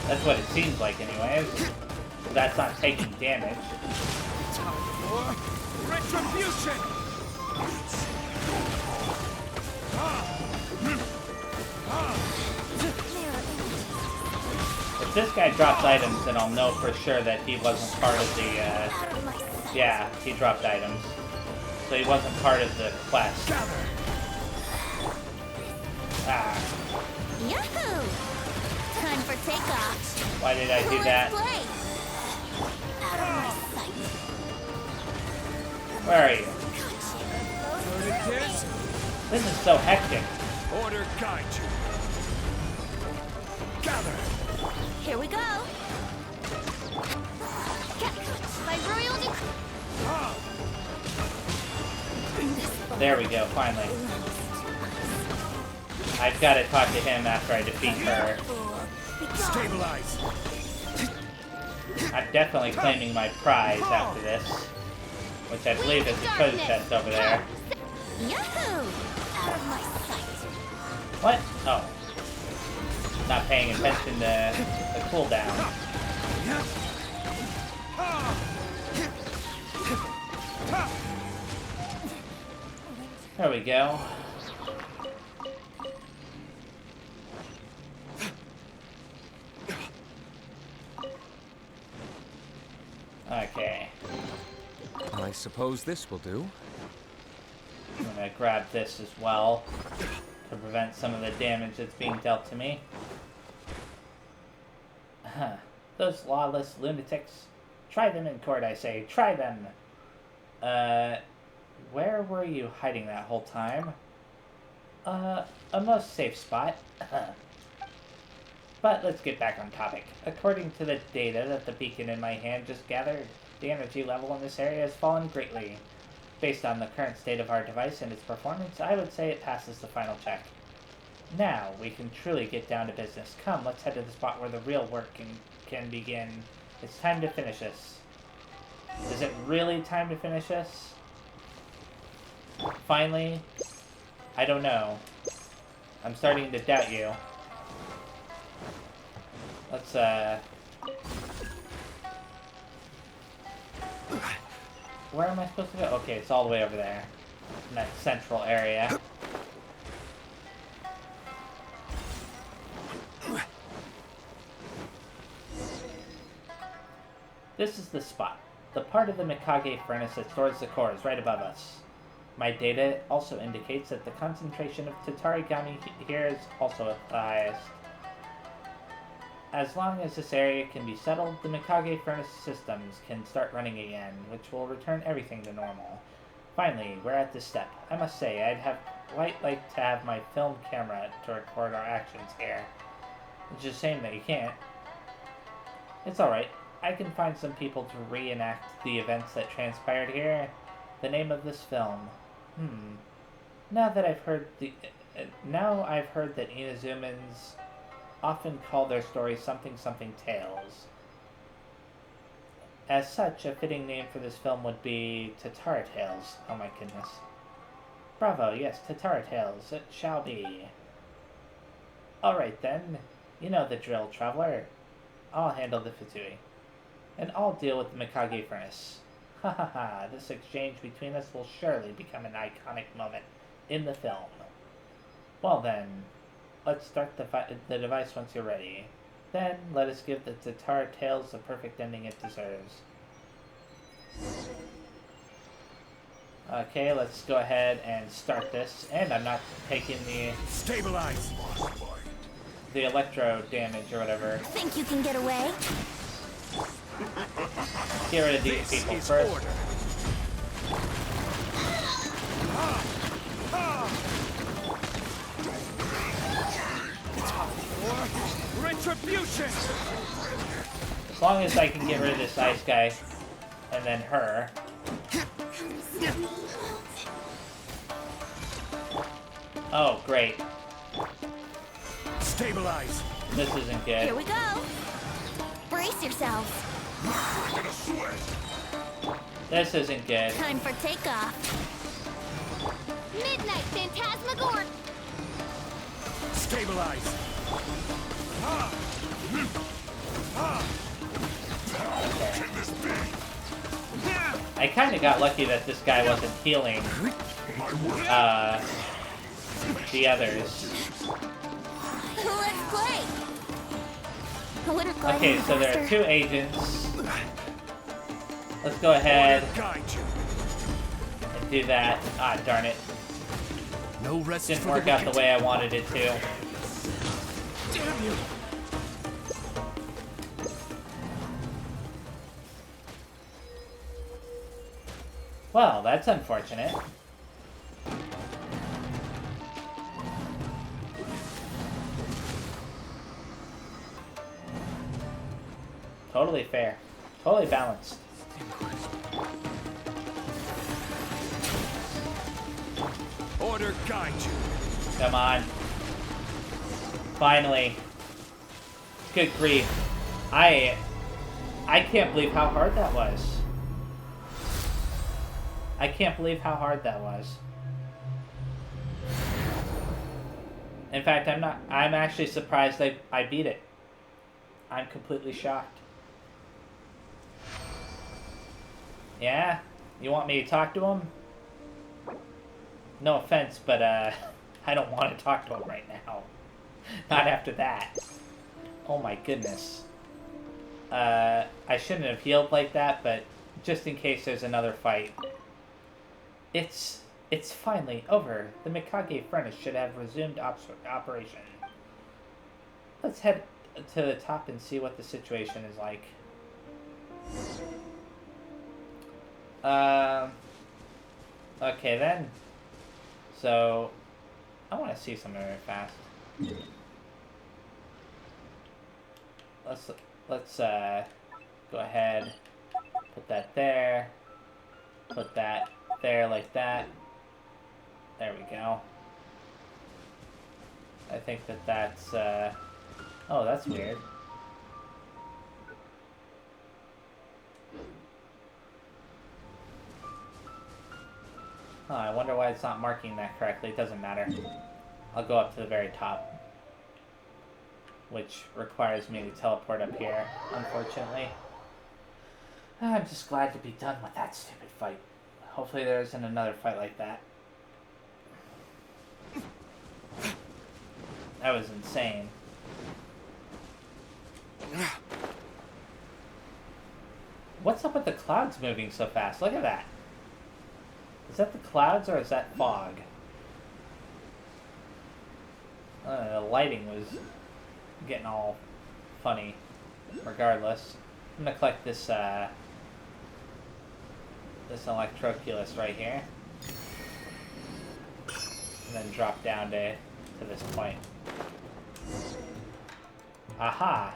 That's what it seems like anyways. That's not taking damage. Time for retribution. If this guy drops items, then I'll know for sure that he wasn't part of the, yeah, he dropped items. So he wasn't part of the quest. Gather. Ah, Yahoo! Time for takeoff! why did I do Let's that? play! Out of my sight! Where are you? Verdict is This is so hectic. order guide you. Gather. Here we go! My royal decree! There we go, finally. I've got to talk to him after I defeat her. Stabilize. I'm definitely claiming my prize after this, which I believe is the treasure chest over there. Yahoo! Out of my sight! What? Oh. Not paying attention to the cooldown. There we go. Okay. I suppose this will do. I'm gonna grab this as well to prevent some of the damage that's being dealt to me. Those lawless lunatics. Try them in court, I say. Try them! Where were you hiding that whole time? A most safe spot. But let's get back on topic. According to the data that the beacon in my hand just gathered, the energy level in this area has fallen greatly. Based on the current state of our device and its performance, I would say it passes the final check. Now, we can truly get down to business. Come, let's head to the spot where the real work can begin. It's time to finish this. Is it really time to finish this? Finally? I don't know. I'm starting to doubt you. Let's, where am I supposed to go? Okay, it's all the way over there. In that central area. This is the spot. The part of the Mikage furnace that stores the core is right above us. My data also indicates that the concentration of Tatarigami here is also at the highest. As long as this area can be settled, the Mikage furnace systems can start running again, which will return everything to normal. Finally, we're at this step. I must say, I'd quite like to have my film camera to record our actions here. It's just a shame that you can't. It's alright. I can find some people to reenact the events that transpired here. The name of this film. Now I've heard that Inazumans often call their stories something tales. As such, a fitting name for this film would be Tatara Tales. Oh my goodness. Bravo, yes, Tatara Tales. It shall be. Alright then. You know the drill, traveler. I'll handle the Fatui. And I'll deal with the Mikage furnace. Ha ha ha, this exchange between us will surely become an iconic moment in the film. Well then, let's start the device once you're ready. Then, let us give the Tatara Tales the perfect ending it deserves. Okay, let's go ahead and start this. And I'm not taking the... Stabilize! the electro damage or whatever. Think you can get away? Get rid of these people first. Order. Retribution! As long as I can get rid of this ice guy, and then her. Oh, great. Stabilize! This isn't good. Here we go. Brace yourselves. This isn't good. Time for takeoff. Midnight Phantasmagor. Stabilize! I kind of got lucky that this guy wasn't healing the others. Let's play. Okay, so there are two agents. Let's go ahead Guide you. and do that. Ah, darn it. No rest Didn't for work the out the wicked. way I wanted it to. Damn you! Well, that's unfortunate. Totally fair. Totally balanced. Order guide you. Come on. Finally. Good grief. I can't believe how hard that was. I can't believe how hard that was. In fact, I'm actually surprised I beat it. I'm completely shocked. Yeah? You want me to talk to him? No offense, but I don't want to talk to him right now. Not after that. Oh my goodness. I shouldn't have healed like that, but just in case there's another fight. It's finally over. The Mikage furnace should have resumed operation. Let's head to the top and see what the situation is like. Okay then. So, I want to see something very fast. Let's go ahead, put that there, put that there like that. There we go. I think that's, oh, that's weird. Huh, I wonder why it's not marking that correctly. It doesn't matter. I'll go up to the very top. which requires me to teleport up here, unfortunately. I'm just glad to be done with that stupid fight. Hopefully there isn't another fight like that. That was insane. What's up with the clouds moving so fast? Look at that. Is that the clouds or is that fog? The lighting was getting all funny. Regardless, I'm gonna collect this this electroculus right here, and then drop down to this point. Aha!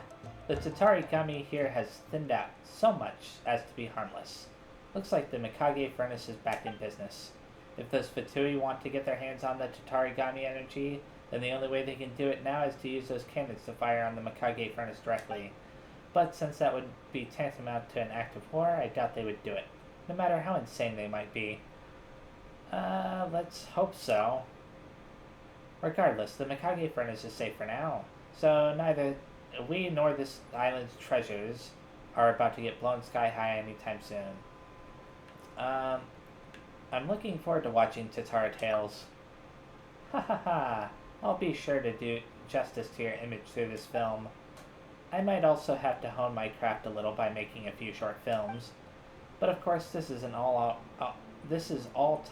The Tatarigami here has thinned out so much as to be harmless. Looks like the Mikage furnace is back in business. If those Fatui want to get their hands on the Tatarigami energy, then the only way they can do it now is to use those cannons to fire on the Mikage furnace directly. But since that would be tantamount to an act of war, I doubt they would do it, no matter how insane they might be. Let's hope so. Regardless, the Mikage furnace is safe for now, so neither we nor this island's treasures are about to get blown sky high anytime soon. I'm looking forward to watching Tatara Tales. Ha ha ha! I'll be sure to do justice to your image through this film. I might also have to hone my craft a little by making a few short films. But of course, this is all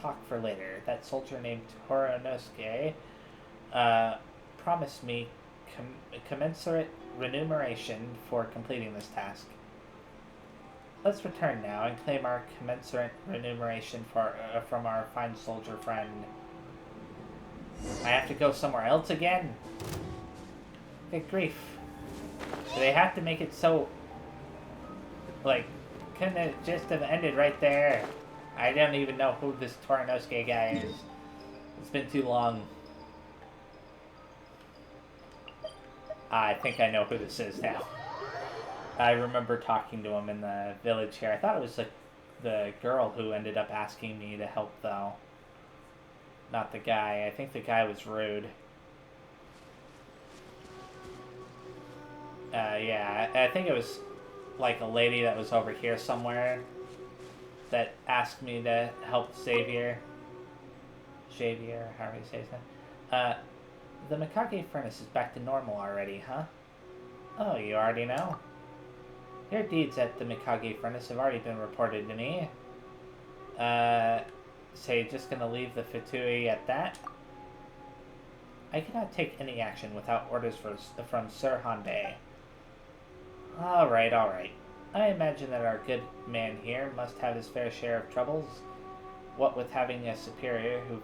talk for later. That soldier named Toranosuke promised me commensurate remuneration for completing this task. Let's return now and claim our commensurate remuneration from our fine soldier friend. I have to go somewhere else again? Good grief. Do they have to make it so... Like, couldn't it just have ended right there? I don't even know who this Toranosuke guy is. It's been too long. I think I know who this is now. I remember talking to him in the village here. I thought it was the girl who ended up asking me to help, though. Not the guy. I think the guy was rude. Yeah, I think it was like a lady that was over here somewhere that asked me to help Xavier, however you say his name. The Mikage furnace is back to normal already, huh? Oh, you already know? Your deeds at the Mikage furnace have already been reported to me. So you're just gonna leave the Fatui at that? I cannot take any action without orders from Sir Hanbei. Alright. I imagine that our good man here must have his fair share of troubles. What with having a superior who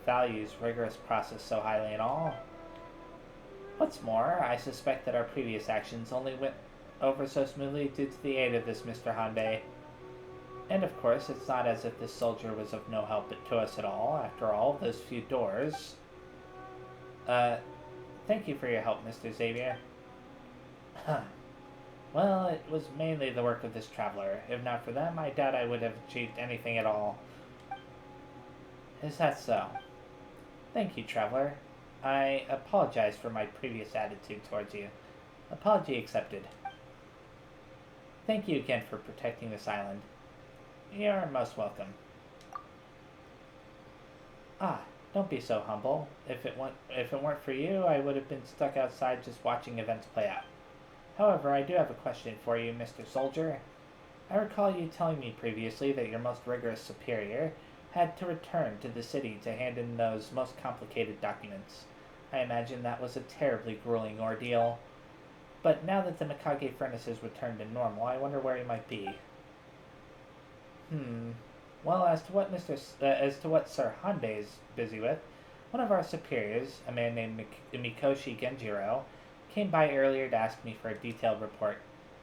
values rigorous process so highly and all. What's more, I suspect that our previous actions only went over so smoothly due to the aid of this Mr. Hanbei. And of course, it's not as if this soldier was of no help to us at all. After all, those few doors... thank you for your help, Mr. Xavier. Well, it was mainly the work of this traveler. If not for them, I doubt I would have achieved anything at all. Is that so? Thank you, traveler. I apologize for my previous attitude towards you. Apology accepted. Thank you again for protecting this island. You're most welcome. Ah, don't be so humble. If it weren't for you, I would have been stuck outside just watching events play out. However, I do have a question for you, Mr. Soldier. I recall you telling me previously that your most rigorous superior had to return to the city to hand in those most complicated documents. I imagine that was a terribly grueling ordeal. But now that the Mikage furnace has returned to normal, I wonder where he might be. Well, as to what Sir Hanbei is busy with, one of our superiors, a man named Mikoshi Genjiro, came by earlier to ask me for a detailed report.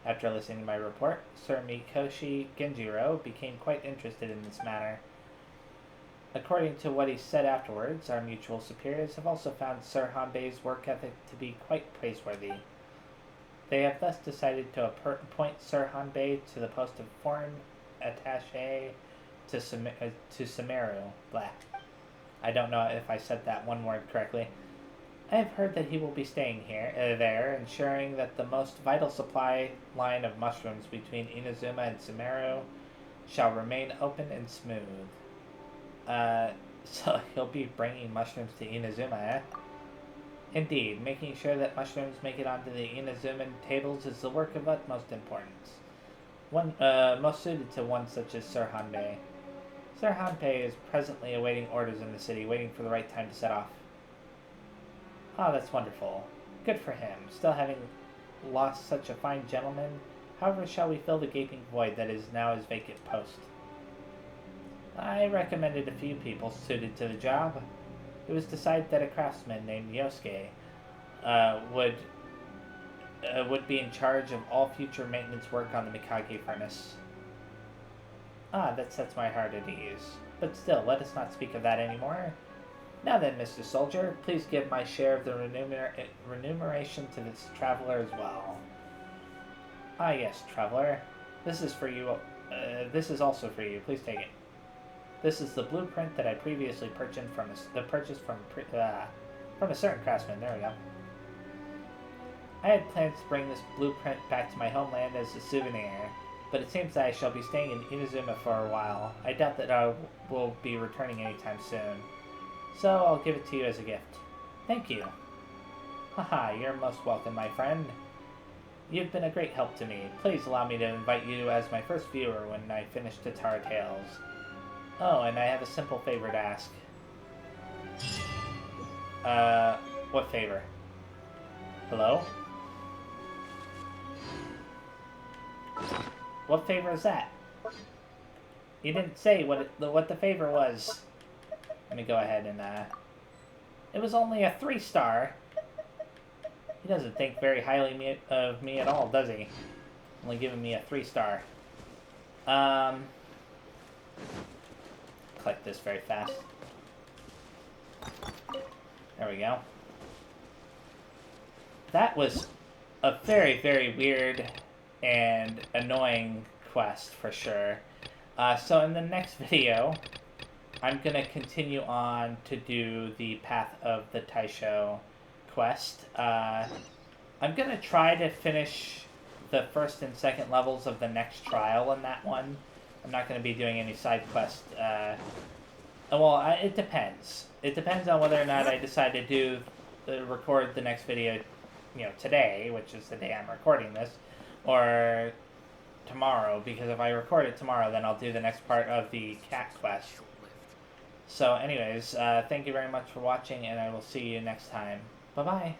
After listening to my report, Sir Mikoshi Genjiro became quite interested in this matter. According to what he said afterwards, our mutual superiors have also found Sir Hanbei's work ethic to be quite praiseworthy. They have thus decided to appoint Sir Hanbei to the post of foreign attaché to Sumeru. Blah. I don't know if I said that one word correctly. I have heard that he will be staying there, ensuring that the most vital supply line of mushrooms between Inazuma and Sumeru shall remain open and smooth. So he'll be bringing mushrooms to Inazuma, eh? Indeed, making sure that mushrooms make it onto the Inazuman tables is the work of utmost importance. Most suited to one such as Sir Hanbei. Sir Hanbei is presently awaiting orders in the city, waiting for the right time to set off. Ah, that's wonderful. Good for him, still having lost such a fine gentleman. However shall we fill the gaping void that is now his vacant post? I recommended a few people suited to the job. It was decided that a craftsman named Yosuke would be in charge of all future maintenance work on the Mikage furnace. Ah, that sets my heart at ease. But still, let us not speak of that anymore. Now then, Mr. Soldier, please give my share of the remuneration to this traveler as well. Ah, yes, traveler. This is for you. This is also for you. Please take it. This is the blueprint that I previously purchased from a certain craftsman. There we go. I had plans to bring this blueprint back to my homeland as a souvenir, but it seems that I shall be staying in Inazuma for a while. I doubt that I will be returning anytime soon, so I'll give it to you as a gift. Thank you. Haha, you're most welcome, my friend. You've been a great help to me. Please allow me to invite you as my first viewer when I finish Tatara Tales. Oh, and I have a simple favor to ask. What favor? Hello? What favor is that? You didn't say what the favor was. Let me go ahead and, it was only a 3-star. He doesn't think very highly of me at all, does he? Only giving me a 3-star. Collect this very fast. There we go. That was a very, very weird and annoying quest for sure. So in the next video, I'm going to continue on to do the Path of the Taisho quest. I'm going to try to finish the first and second levels of the next trial in that one. I'm not going to be doing any side quests. It depends. It depends on whether or not I decide to record the next video, today, which is the day I'm recording this, or tomorrow, because if I record it tomorrow, then I'll do the next part of the cat quest. So anyways, thank you very much for watching, and I will see you next time. Bye-bye.